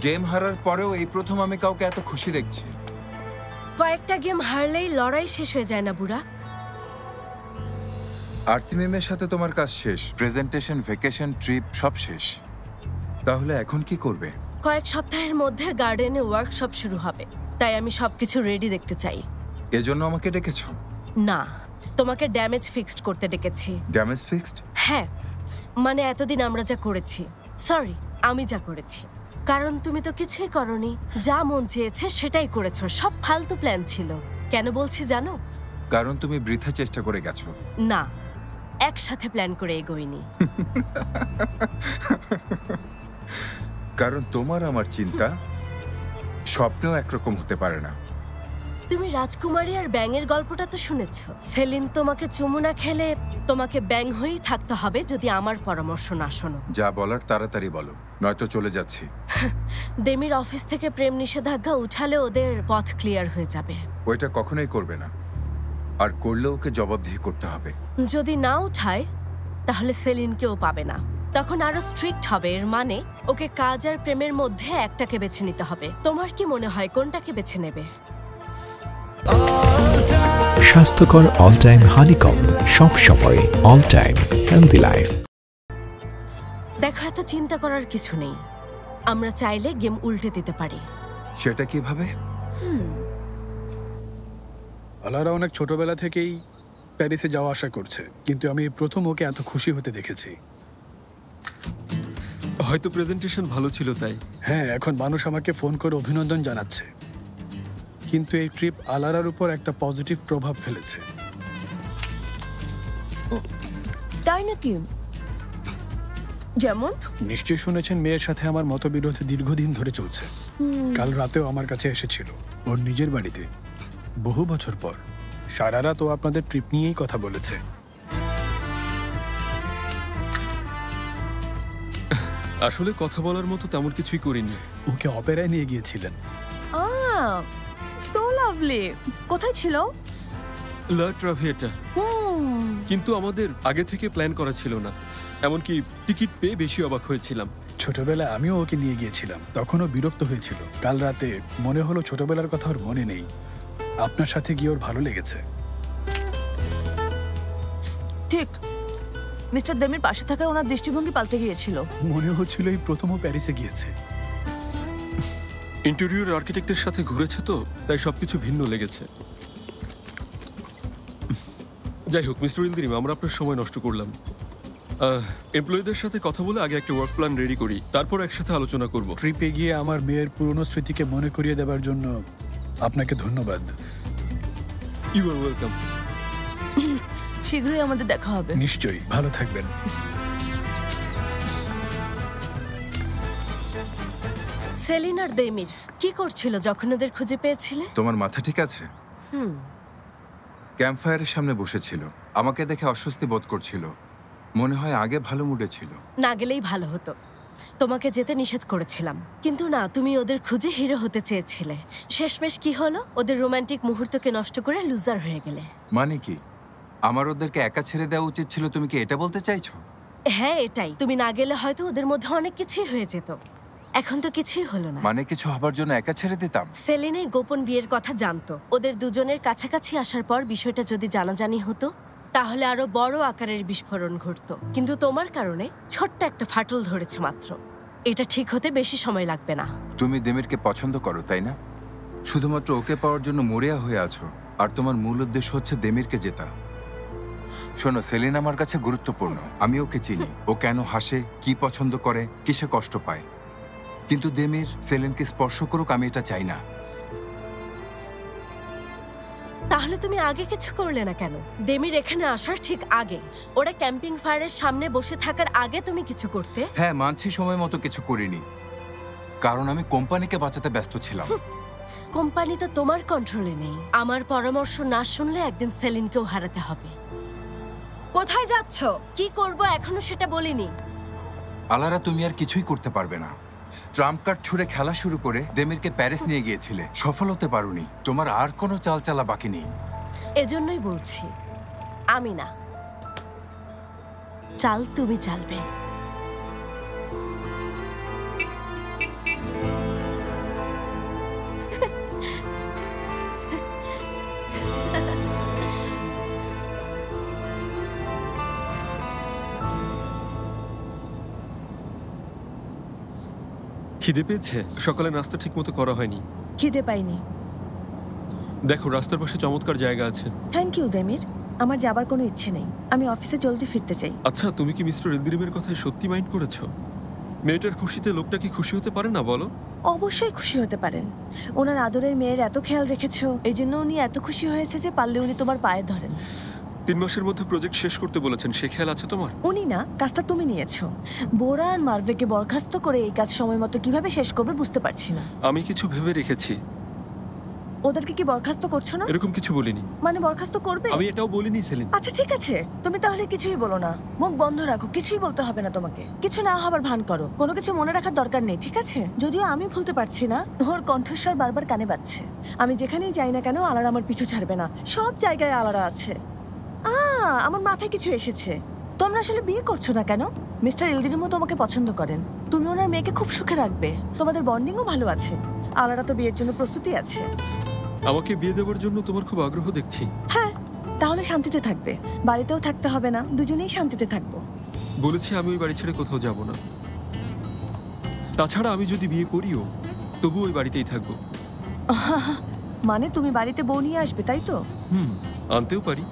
Game হারার পরেও এই প্রথম আমি কাউকে এত খুশি দেখছি। কয়েকটা গেম হারলেই লড়াই শেষ হয়ে যায় না বুড়া? আরতি ম্যামের সাথে তোমার কাজ শেষ, প্রেজেন্টেশন, ভ্যাকেশন, ট্রিপ সব শেষ। তাহলে এখন কি করবে? কয়েক সপ্তাহের মধ্যে গার্ডেনে ওয়ার্কশপ শুরু হবে, তাই আমি সবকিছু রেডি দেখতে চাই। এজন্য আমাকে ডেকেছো? না, তোমাকে ড্যামেজ ফিক্সড করতে ডেকেছি। Damage fixed? হ্যাঁ, মানে এতদিন আমরা যা করেছি, সরি আমি যা করেছি, কারণ তুমি তো কিছুই করনি, যা মন চেয়েছে সেটাই করেছো, সব ফালতু প্ল্যান ছিল। কেন বলছি জানো? কারণ তুমি বৃথা চেষ্টা করে গেছো। না, একসাথে প্ল্যান করে এগোইনি। কারণ তোমার আমার চিন্তা স্বপ্নেও একরকম হতে পারে না। তুমি রাজকুমারী আর ব্যাঙের গল্পটা তো শুনেছো। সেলিন তোমাকে চুমু না খেলে তোমাকে ব্যাঙ হয়েই থাকতে হবে যদি আমার পরামর্শ না শোনো। যা বলার তাড়াতাড়ি বলো, নয়তো চলে যাচ্ছি। দেমির অফিস থেকে প্রেম নিষেধাজ্ঞা উঠালে ওদের পথ ক্লিয়ার হয়ে যাবে। ওইটা কখনোই করবে না, আর করলে ওকে জবাবদিহি করতে হবে। যদি না উঠায় তাহলে সেলিনকেও পাবে না, তখন আরো স্ট্রিক্ট হবে। এর মানে ওকে কাজ আর প্রেমের মধ্যে একটাকে বেছে নিতে হবে। তোমার কি মনে হয় কোনটাকে বেছে নেবে? স্বাস্থ্যকর অল টাইম হানিকম, সব সময় অল টাইম হেলদি লাইফ। দেখো, এত চিন্তা করার কিছু নেই, আমরা চাইলে গেম উল্টে দিতে পারি। সেটা কিভাবে? আলারা অনেক ছোটবেলা থেকেই প্যারিসে যাওয়া আশা করছে, কিন্তু আমি প্রথম ওকে এত খুশি হতে দেখেছি। হয়তো প্রেজেন্টেশন ভালো ছিল তাই। হ্যাঁ, এখন মানুষ আমাকে ফোন করে অভিনন্দন জানাচ্ছে, কিন্তু এই ট্রিপ আলারার উপর একটা পজিটিভ প্রভাব ফেলেছে। তাই নাকি? যেমন? নিশ্চয়ই শুনেছেন, মেয়ের সাথে আমার মতবিরোধ দীর্ঘদিন ধরে চলছে। কাল রাতেও আমার কাছে এসেছিল, ওর নিজের বাড়িতে, বহু বছর পর। সারা রাত ও আপনাদের ট্রিপ নিয়েই কথা বলেছে। আসলে কথা বলার মতো তেমন কিছুই করিনি। ওকে অপেরায় নিয়ে গিয়েছিলেন। So lovely. কোথায় ছিল? লা ট্রাভিয়েটা। কিন্তু আমাদের আগে থেকে প্ল্যান করা ছিল না, এমনকি টিকিট পেয়ে বেশি অবাক হয়েছিলাম। ছোটবেলায় আমিও ওকে নিয়ে গিয়েছিলাম, তখনও বিরক্ত হয়েছিল। কাল রাতে মনে হলো ছোটবেলার কথা ওর মনে নেই। আপনার সাথে গিয়ে ওর ভালো লেগেছে। ঠিক, মিস্টার দেমির পাশে থাকায় ওনার দৃষ্টিভঙ্গি পাল্টে গিয়েছিল। মনে হচ্ছিল এই প্রথমও প্যারিসে গিয়েছে। ইন্টেরিয়র আর্কিটেক্টের সাথে ঘুরেছে তো, তাই সবকিছু ভিন্ন লেগেছে। যাই হোক মিস্টার ইলদিরিম, আমরা আপনার সময় নষ্ট করলাম। এমপ্লয়ীদের সাথে কথা বলে আগে একটা ওয়ার্ক প্ল্যান রেডি করি, তারপর একসাথে আলোচনা করব। ট্রিপে গিয়ে আমার মেয়ের পুরনো স্মৃতিকে মনে করিয়ে দেওয়ার জন্য আপনাকে ধন্যবাদ। You are welcome. শীঘ্রই আমাদের দেখা হবে। নিশ্চয়ই, ভালো থাকবেন। সেলিন আর দেমির কি করছিল যখন ওদের খুঁজে পেয়েছিলে? তোমার মাথা ঠিক আছে? ক্যাম্প ফায়ারের সামনে বসেছিল, আমাকে দেখে অস্বস্তি বোধ করছিল। মনে হয় আগে ভালো মুডে ছিল। না গেলেই ভালো হতো, তোমাকে যেতে নিষেধ করেছিলাম। কিন্তু না, তুমি ওদের খুঁজে হিরো হতে চেয়েছিলে। শেষমেশ কি হলো? ওদের রোমান্টিক মুহূর্তকে নষ্ট করে লুজার হয়ে গেলে। মানে কি, আমার ওদেরকে একা ছেড়ে দেওয়া উচিত ছিল? তুমি কি এটা বলতে চাইছো? হ্যাঁ, এটাই। তুমি না গেলে হয়তো ওদের মধ্যে অনেক কিছুই হয়ে যেত। এখন তো কিছুই হলো না। মানে কিছু হবার জন্য একা ছেড়ে দিতাম? সেলিন এই গোপন বিয়ের কথা জানতো। ওদের দুজনের কাছাকাছি আসার পর বিষয়টা যদি জানাজানি হতো তাহলে আরো বড় আকারের বিস্ফোরণ ঘটতো। কিন্তু তোমার কারণে ছোট্ট একটা ফাটল ধরেছে মাত্র। এটা ঠিক হতে বেশি সময় লাগবে না। তুমি দেমিরকে পছন্দ করো, তাই না? শুধুমাত্র ওকে পাওয়ার জন্য মরিয়া হয়ে আছো, আর তোমার মূল উদ্দেশ্য হচ্ছে দেমিরকে জেতা। শোনো, সেলিন আমার কাছে গুরুত্বপূর্ণ। আমি ওকে চিনি, ও কেন হাসে, কি পছন্দ করে, কিসে কষ্ট পায়। কিন্তু দেমির সেলিনকে স্পর্শ করুক, আমি এটা চাই না। তাহলে তুমি আগে কিছু করলে না কেন? দেমির এখানে আসার ঠিক আগে, ওরা ক্যাম্পিং ফায়ারের সামনে বসে থাকার আগে তুমি কিছু করতে। হ্যাঁ, মানছি সময় মতো কিছু করিনি, কারণ আমি কোম্পানিকে বাঁচাতে ব্যস্ত ছিলাম। কোম্পানি তো তোমার কন্ট্রোলে নেই। আমার পরামর্শ না শুনলে একদিন সেলিনকেও হারাতে হবে। কোথায় যাচ্ছ? কি করব এখনো সেটা বলিনি। আলারা, তুমি আর কিছুই করতে পারবে না। ট্রাম্প কার্ড ছুঁড়ে খেলা শুরু করে দেমিরকে প্যারিস নিয়ে গিয়েছিলে, সফল হতে পারোনি। তোমার আর কোনো চালচালা বাকি নেই। এজন্যই বলছি, আমি না, চাল তুমি চালবে। খিদে পেয়েছে? সকালে নাস্তা ঠিকমতো করা হয়নি। খিদে পাইনি। দেখো, রাস্তার পাশে চমৎকার জায়গা আছে। থ্যাংক ইউ দেমির, আমার যাবার কোনো ইচ্ছে নেই। আমি অফিসে জলদি ফিরতে চাই। আচ্ছা, তুমি কি মিস্টার ইলদিরিমের কথায় সত্যি মাইন্ড করেছো? মেয়েটার খুশিতে লোকটা কি খুশি হতে পারে না বলো? অবশ্যই খুশি হতে পারেন। ওনার আদরের মেয়ের এত খেয়াল রেখেছো, এই জন্য উনি এত খুশি হয়েছে যে পারলে উনি তোমার পায়ে ধরেন। 3 মাসের মধ্যে প্রজেক্ট শেষ করতে বলেছেন, সে খেয়াল আছে তোমার? উনি না, কাজটা তুমি নিয়েছো। বোরা আর মার্ভেকে বরখাস্ত করে এই কাজ সময় মতো কিভাবে শেষ করবে বুঝতে পারছি না। আমি কিছু ভেবে রেখেছি। ওদেরকে কি বরখাস্ত করছো না? এরকম কিছু বলিনি। মানে বরখাস্ত করবে? আমি এটাও বলিনি সেলিন। আচ্ছা ঠিক আছে, তুমি তাহলে কিছুই বলো না, মুখ বন্ধ রাখো, কিছুই বলতে হবে না তোমাকে। কিছু না হবার ভান করো, কোনো কিছু মনে রাখার দরকার নেই, ঠিক আছে? যদিও আমি ভুলতে পারছি না, ওর কণ্ঠস্বর বারবার কানে বাজছে। আমি যেখানেই যাই না কেন আলারা আমার পিছু ছাড়বে না, সব জায়গায় আলারা আছে। আমার মাথায় কিছু এসেছে। তোমরা আসলে বিয়ে করছো না কেন? মিস্টার ইলদিরিমও তোমাকে পছন্দ করেন, তুমি ওনার মেয়েকে খুব সুখে রাখবে, তোমাদের বন্ডিংও ভালো আছে। আলারা তো বিয়ের জন্য প্রস্তুতি আছে। আমাকে বিয়ে দেওয়ার জন্য তোমার খুব আগ্রহ দেখছি। হ্যাঁ, তাহলে শান্তিতে থাকবে, বাড়িতেও থাকতে হবে না, দুজনেই শান্তিতে থাকবো। বলেছি আমি ওই বাড়ি ছেড়ে কোথাও যাব না। তাছাড়া আমি যদি বিয়ে করিও তবু ওই বাড়িতেই থাকবো। মানে তুমি বাড়িতে বউ নিয়ে আসবে, তাই তো? আনতেও পারি।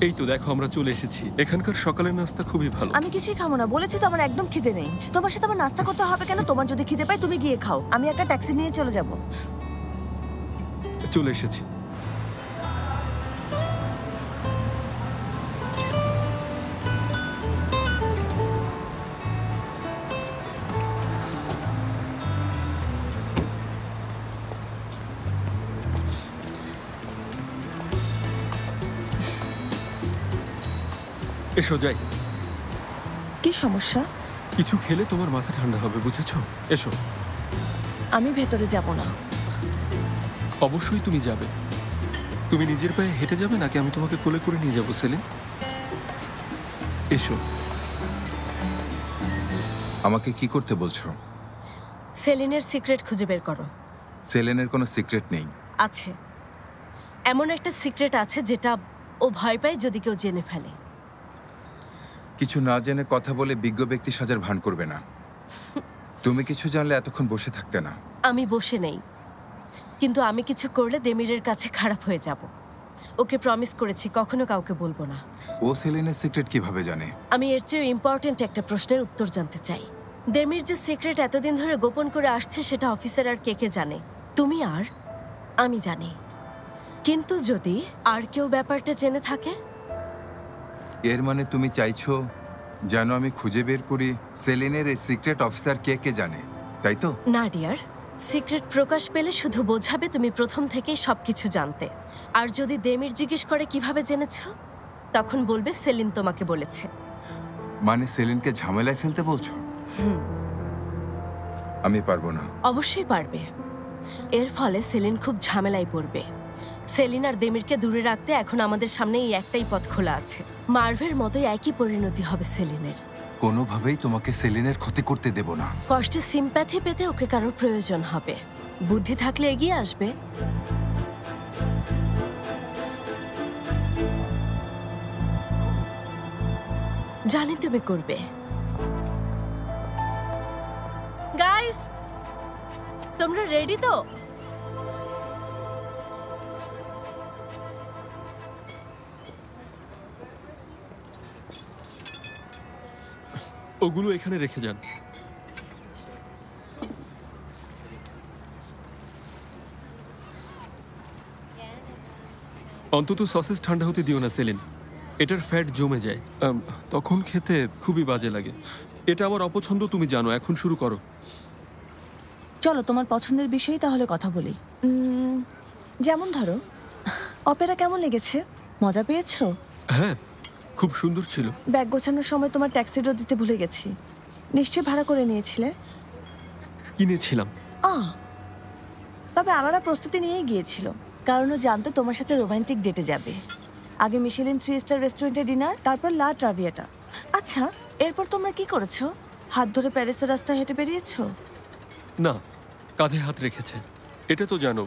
এই তো দেখো, আমরা চলে এসেছি। এখানকার সকালের নাস্তা খুবই ভালো। আমি কিছুই খাবো না, বলেছি তো আমার একদম খিদে নেই। তোমার সাথে আমার নাস্তা করতে হবে কেন? তোমার যদি খিদে পাই তুমি গিয়ে খাও, আমি একটা ট্যাক্সি নিয়ে চলে যাব। চলে এসেছি। এসো যাই। কি সমস্যা? কিছু খেলে তোমার মাথা ঠান্ডা হবে, বুঝেছো? এসো। আমি ভেতরে যাব না। অবশ্যই তুমি যাবে। তুমি নিজের পায়ে হেঁটে যাবে নাকি আমি তোমাকে কোলে করে নিয়ে যাবো সেলিন? এসো। আমাকে কি করতে বলছো? সেলিনের সিক্রেট খুঁজে বের করো। সেলেনের কোনো সিক্রেট নেই। আছে, এমন একটা সিক্রেট আছে যেটা ও ভয় পায় যদি কেউ জেনে ফেলে। কিছু না জেনে কথা বলে বিজ্ঞ ব্যক্তি সাজার ভান করবে না। তুমি কিছু জানলে এতক্ষণ বসে থাকতে না। আমি বসে নেই, কিন্তু আমি কিছু করলে দেমিরের কাছে খারাপ হয়ে যাব। ওকে প্রমিস করেছি কখনো কাউকে বলবো না। ও সেলেনের সিক্রেট কিভাবে জানে? আমি এর চেয়ে ইম্পর্ট্যান্ট একটা প্রশ্নের উত্তর জানতে চাই। দেমির যে সিক্রেট এতদিন ধরে গোপন করে আসছে সেটা অফিসার আর কে কে জানে? তুমি আর আমি জানি, কিন্তু যদি আর কেউ ব্যাপারটা জেনে থাকে? এর মানে তুমি চাইছো যেন আমি খুঁজে বের করি সেলেনের এই সিক্রেট অফিসার কে কে জানে, তাই তো? না ডিয়ার, সিক্রেট প্রকাশ পেলে শুধু বোঝাবে তুমি প্রথম থেকেই সবকিছু জানতে। আর যদি দেমির জিজ্ঞেস করে কিভাবে জেনেছো, তখন বলবে সেলিন তোমাকে বলেছে। মানে সেলিনকে ঝামেলায় ফেলতে বলছো? আমি পারবো না। অবশ্যই পারবে। এর ফলে সেলিন খুব ঝামেলায় পড়বে। সেলিন আর দেমিরকে দূরে রাখতে এখন আমাদের সামনে এই একটাই পথ খোলা আছে। মার্ভের মতোই একই পরিণতি হবে সেলিনের। কোনোভাবেই তোমাকে সেলিনের ক্ষতি করতে দেব না। কষ্টে সিম্প্যাথি পেতে ওকে কারোর প্রয়োজন হবে, বুদ্ধি থাকলে এগিয়ে আসবে। জানি তুমি করবে। গাইস, তোমরা রেডি তো? ওগুলো এখানে রেখে যান। অন্তত সসেজ ঠান্ডা হতে দিও না সেলিন, এটার ফ্যাট জমে যায়, তখন খেতে খুবই বাজে লাগে। এটা আমার অপছন্দ, তুমি জানো। এখন শুরু করো। চলো তোমার পছন্দের বিষয়ে তাহলে কথা বলি। যেমন ধরো, অপেরা কেমন লেগেছে? মজা পেয়েছো? হ্যাঁ, খুব সুন্দর ছিল। ব্যাগ গোছানোর সময় তোমার ট্যাক্সিটা দিতে ভুলে গেছি। নিশ্চয়ই ভাড়া করে নিয়েছিলে? কিনেছিলাম। তবে আলাদা প্রস্তুতি নিয়েই গিয়েছিল, কারণ ও জানতো তোমার সাথে রোমান্টিক ডেটে যাবে। আগে মিশেলিন 3 স্টার রেস্টুরেন্টে ডিনার, তারপর লা ট্রাভিয়েটা। আচ্ছা, এরপর তোমরা কি করেছো? হাত ধরে প্যারিসের রাস্তায় হেঁটে বেরিয়েছো? না, কাঁধে হাত রেখেছে। এটা তো জানো,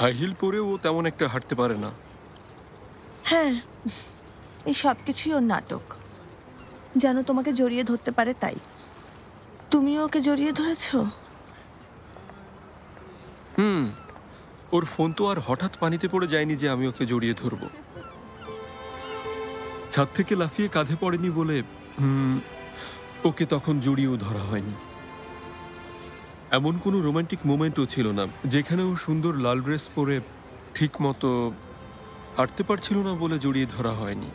হাই হিল পরেও ও তেমন একটা হাঁটতে পারে না। হ্যাঁ, এই সব কিছুই ওর নাটক। যেন তোমাকে জড়িয়ে ধরতে পারে তাই। তুমিও ওকে জড়িয়ে ধরেছো? ওর ফোন তো আর হঠাৎ পানিতে পড়ে যায়নি যে আমি ওকে জড়িয়ে ধরবো। ছাদ থেকে লাফিয়ে কাঁধে পড়েনি বলে ওকে তখন জড়িয়েও ধরা হয়নি। এমন কোনো রোমান্টিক মোমেন্টও ছিল না যেখানে ও সুন্দর লাল ড্রেস পরে ঠিক মতো হাঁটতে পারছিল না বলে জড়িয়ে ধরা হয়নি।